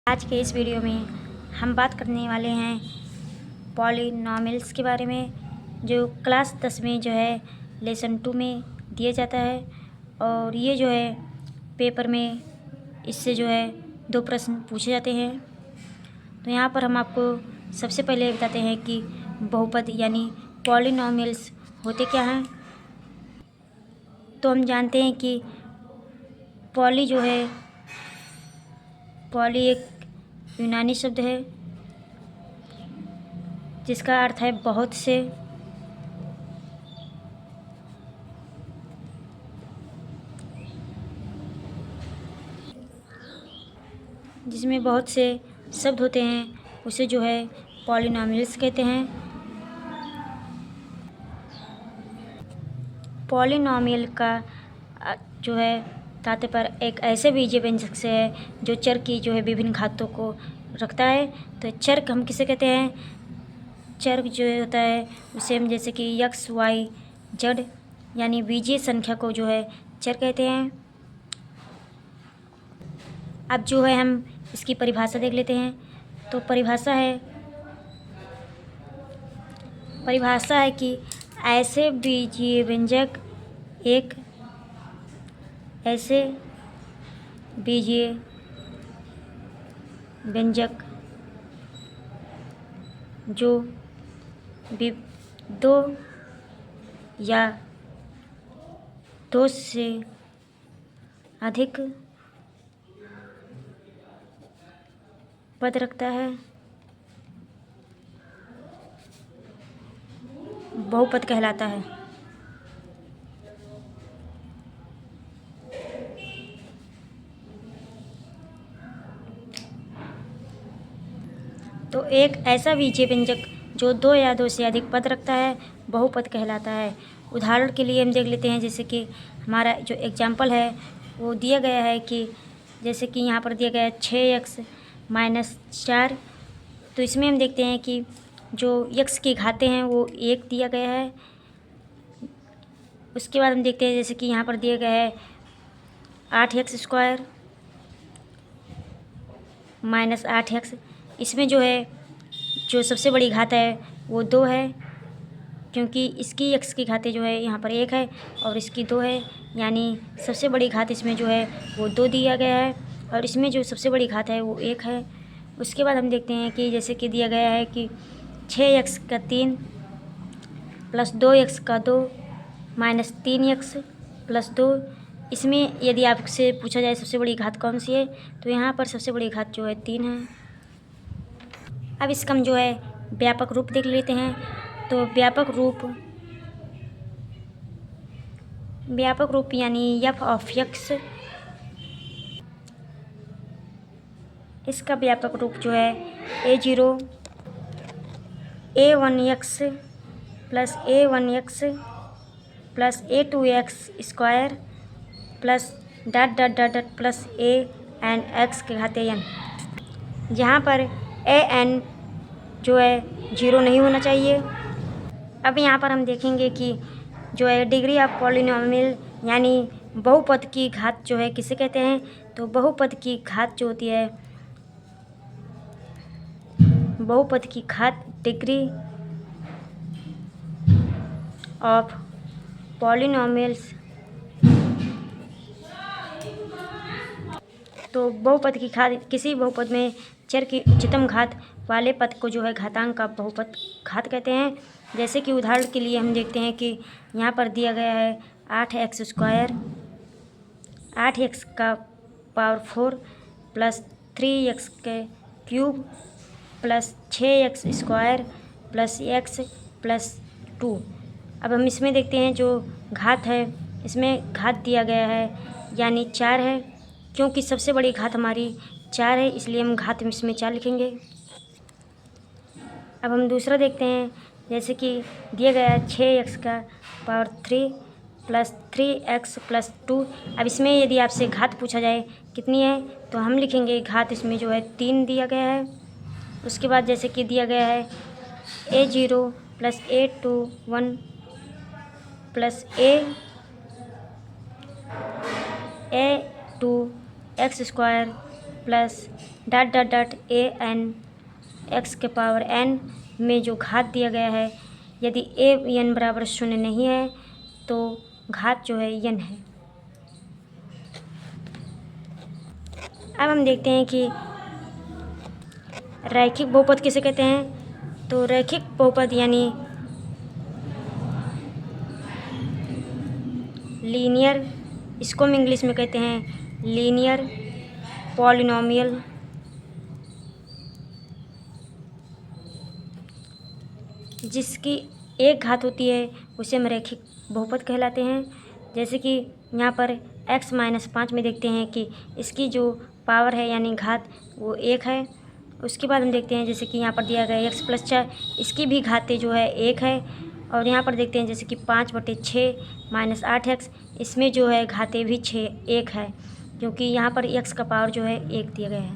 आज के इस वीडियो में हम बात करने वाले हैं पॉलिनॉमियल्स के बारे में, जो क्लास 10 में जो है लेसन 2 में दिया जाता है। और ये जो है पेपर में इससे जो है 2 प्रश्न पूछे जाते हैं। तो यहाँ पर हम आपको सबसे पहले बताते हैं कि बहुपद यानी पॉलिनॉमियल्स होते क्या हैं। तो हम जानते हैं कि पॉली एक यूनानी शब्द है जिसका अर्थ है बहुत से। जिसमें बहुत से शब्द होते हैं उसे जो है पॉलिनॉमियल्स कहते हैं। पॉलिनॉमियल का जो है तात्पर्य एक ऐसे बीजीय व्यंजक से है जो चर की जो है विभिन्न घातों को रखता है। तो चर हम किसे कहते हैं? चर जो होता है उसे हम जैसे कि x, y, z यानी बीजीय संख्या को जो है चर कहते हैं। अब जो है हम इसकी परिभाषा देख लेते हैं। तो परिभाषा है कि ऐसे बीजीय व्यंजक जो दो या दो से अधिक पद रखता है बहुपद कहलाता है। तो एक ऐसा बीजीय व्यंजक जो 2 या 2 से अधिक पद रखता है बहुपद कहलाता है। उदाहरण के लिए हम देख लेते हैं, जैसे कि हमारा जो एग्जाम्पल है वो दिया गया है कि जैसे कि यहाँ पर दिया गया है 6x - 4। तो इसमें हम देखते हैं कि जो x की घातें हैं वो 1 दिया गया है। उसके बाद हम देखते हैं जैसे कि यहाँ पर दिया गया है 8x² - 8x। इसमें जो है जो सबसे बड़ी घात है वो 2 है, क्योंकि इसकी x की घातें जो है यहाँ पर 1 है और इसकी 2 है, यानी सबसे बड़ी घात इसमें जो है वो 2 दिया गया है और इसमें जो सबसे बड़ी घात है वो 1 है। उसके बाद हम देखते हैं कि जैसे कि दिया गया है कि 6x3 + 2x2 - 3x + 2। इसमें यदि आपसे पूछा जाए सबसे बड़ी घात कौन सी है, तो यहाँ पर सबसे बड़ी घात जो है 3 है। अब इसका हम जो है व्यापक रूप देख लेते हैं। तो व्यापक रूप यानी f(x), इसका व्यापक रूप जो है a0 a1x + a1x + a2x² + a n x के घाते n, जहाँ पर an जो है 0 नहीं होना चाहिए। अब यहाँ पर हम देखेंगे कि जो है डिग्री ऑफ पॉलिनॉमियल यानी बहुपद की घात जो है किसे कहते हैं। तो बहुपद की घात डिग्री ऑफ पॉलिनॉमियल्स। तो बहुपद की घात किसी बहुपद में चर की उच्चतम घात वाले पद को जो है घातांक का बहुपद घात कहते हैं। जैसे कि उदाहरण के लिए हम देखते हैं कि यहाँ पर दिया गया है 8x² 8x⁴ + 3x³ + 6x² + x + 2। अब हम इसमें देखते हैं जो घात है, इसमें घात दिया गया है यानी 4 है, क्योंकि सबसे बड़ी घात हमारी 4 है, इसलिए हम घात इसमें 4 लिखेंगे। अब हम दूसरा देखते हैं, जैसे कि दिया गया है 6x3 + 3x + 2। अब इसमें यदि आपसे घात पूछा जाए कितनी है, तो हम लिखेंगे घात इसमें जो है 3 दिया गया है। उसके बाद जैसे कि दिया गया है a0 + a21 + a2x² plus dot dot dot a n x के पावर एन में जो घात दिया गया है, यदि ए एन बराबर 0 नहीं है तो घात जो है n है। अब हम देखते हैं कि रैखिक बहुपद किसे कहते हैं। तो रैखिक बहुपद यानी लीनियर, इसको हम इंग्लिश में कहते हैं लीनियर पॉलिनोमियल। जिसकी एक घात होती है उसे हम रैखिक बहुपद कहलाते हैं। जैसे कि यहाँ पर x-5 में देखते हैं कि इसकी जो पावर है यानी घात वो 1 है। उसके बाद हम देखते हैं जैसे कि यहाँ पर दिया गया x+4, इसकी भी घातें जो है 1 है। और यहाँ पर देखते हैं जैसे कि 5/6 - 8x, इसमें जो है घातें भी 1 है, क्योंकि यहाँ पर x का पावर जो है 1 दिया गया है।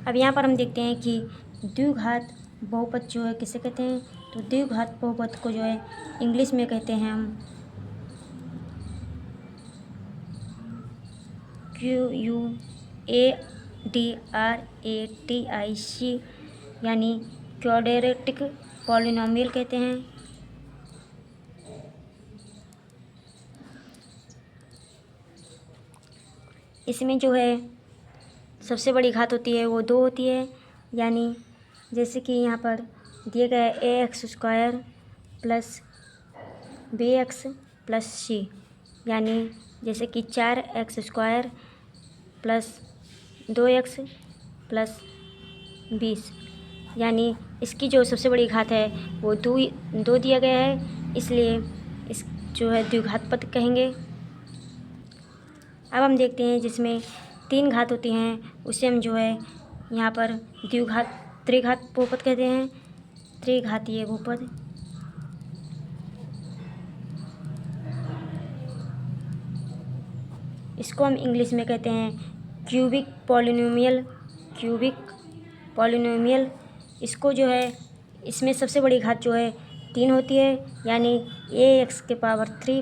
अब यहाँ पर हम देखते हैं कि द्विघात बहुपद जो है किसे कहते हैं। तो द्विघात बहुपद को जो है इंग्लिश में कहते हैं हम QUADRATIC, यानी क्वाड्रेटिक पॉलिनोमियल कहते हैं। इसमें जो है सबसे बड़ी घात होती है वो 2 होती है, यानी जैसे कि यहाँ पर दिया गया है ax² plus bx plus c, यानी जैसे कि 4x² प्लस 2x प्लस 20, यानी इसकी जो सबसे बड़ी घात है वो 2 दिया गया है, इसलिए इस जो है द्विघात पद कहेंगे। अब हम देखते हैं जिसमें 3 घात होती हैं उसे हम जो है यहाँ पर त्रिघात बहुपद कहते हैं। त्रिघातीय बहुपद। इसको हम इंग्लिश में कहते हैं क्यूबिक पॉलिनोमियल। इसको जो है इसमें सबसे बड़ी घात जो है 3 होती है, यानी ax³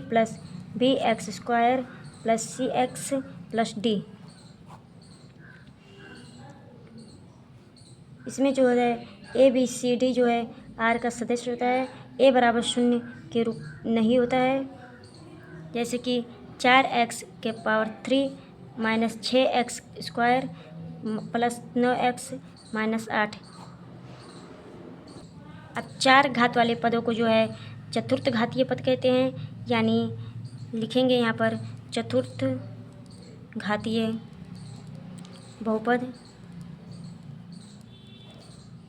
plus bx² plus cx plus d। इसमें जो है ABCD जो है R का सदस्य होता है, a बराबर 0 के रूप नहीं होता है। जैसे कि 4x³ minus 6x² plus 9x minus 8। अब 4 घात वाले पदों को जो है चतुर्थ घातीय पद कहते हैं, यानी लिखेंगे यहाँ पर चतुर्थ घातीय बहुपद,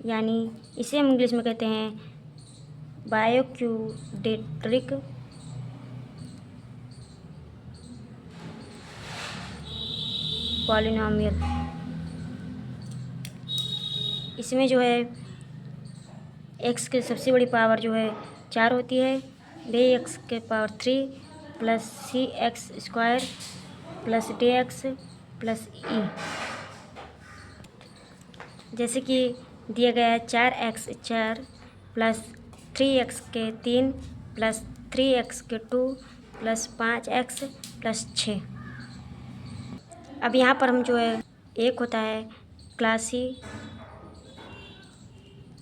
यानी इसे हम इंग्लिश में कहते हैं बायोक्यूडेट्रिक पॉलिनोमियल। इसमें जो है x की सबसे बड़ी पावर जो है 4 होती है, bx³ plus cx² plus dx plus e। जैसे कि दिया गया है 4x4 plus 3x3 plus 3x2 plus 5x plus 6। अब यहाँ पर हम जो है एक होता है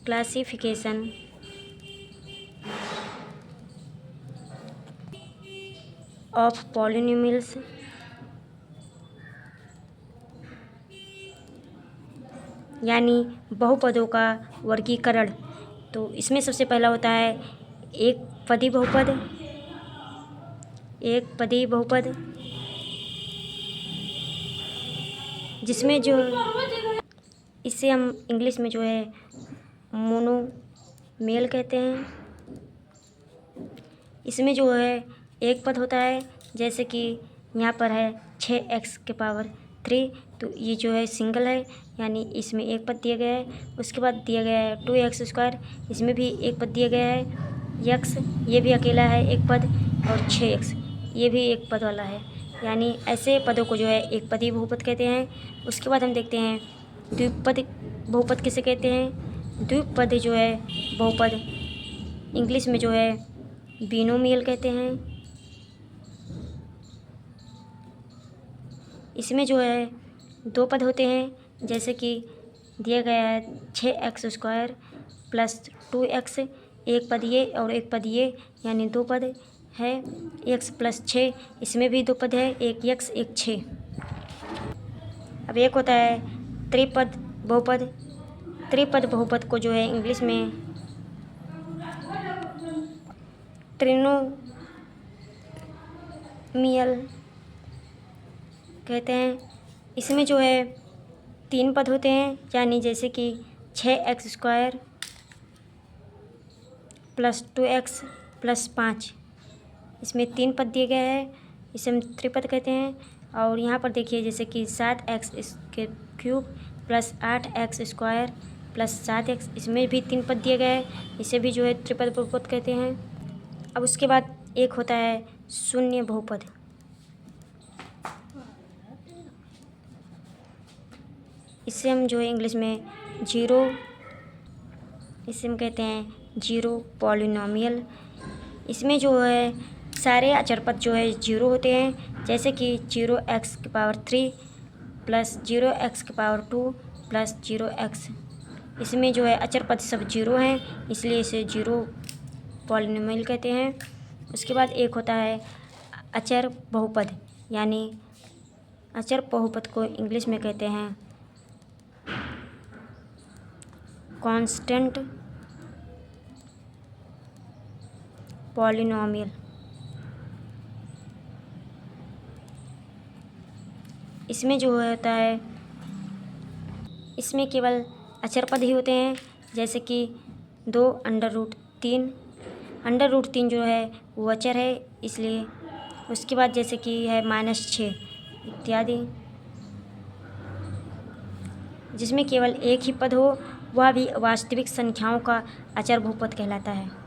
क्लासिफिकेशन ऑफ पॉलिनोमियल्स, यानी बहुपदों का वर्गीकरण। तो इसमें सबसे पहला होता है एक पदी बहुपद, जिसमें जो इसे हम इंग्लिश में जो है मोनोमियल कहते हैं। इसमें जो है एक पद होता है, जैसे कि यहाँ पर है 6x⁻3, तो ये जो है सिंगल है, यानी इसमें एक पद दिया गया है। उसके बाद दिया गया है 2x², इसमें भी एक पद दिया गया है। x ये भी अकेला है एक पद, और 6x ये भी एक पद वाला है, यानी ऐसे पदों को जो है एक पदी बहुपद कहते हैं। उसके बाद हम देखते हैं द्विपद बहुपद किसे कहते हैं। द्विपद जो है बहुपद इंग्लिश में जो है बिनोमियल कहते हैं। इसमें जो है दो पद होते हैं, जैसे कि दिया गया है 6x² प्लस 2x, एक पद ये और एक पद ये, यानी दो पद है। x प्लस 6, इसमें भी दो पद है, एक x एक 6। अब एक होता है त्रिपद बहुपद। त्रिपद बहुपद को जो है इंग्लिश में ट्रिनोमियल कहते हैं। इसमें जो है तीन पद होते हैं, यानी जैसे कि 6x² प्लस 2x प्लस 5, इसमें तीन पद दिए गए हैं, इसे हम त्रिपद कहते हैं। और यहाँ पर देखिए जैसे कि 7x³ plus 8x² plus 7x, इसमें भी तीन पद दिए गए हैं, इसे भी जो है त्रिपद बहुपद कहते हैं। अब उसके बाद एक होता है शून्य बहुपद। इसे हम जो है इंग्लिश में इसे हम कहते हैं जीरो पॉलिनोमियल। इसमें जो है सारे अचर पद जो है जीरो होते हैं, जैसे कि 0x³ plus 0x² plus 0x। इसमें जो है अचर पद सब जीरो हैं, इसलिए इसे जीरो पॉलिनोमियल कहते हैं। उसके बाद एक होता है अचर बहुपद, यानी अचर बहुपद को इंग्लिश में कहते हैं कांस्टेंट पॉलिनोमियल। इसमें जो होता है, इसमें केवल अचर पद ही होते हैं, जैसे कि 2√3। √3 जो है वो अचर है, इसलिए। उसके बाद जैसे कि है -6 इत्यादि। जिसमें केवल एक ही पद हो, वह भी वास्तविक संख्याओं का अचर बहुपद कहलाता है।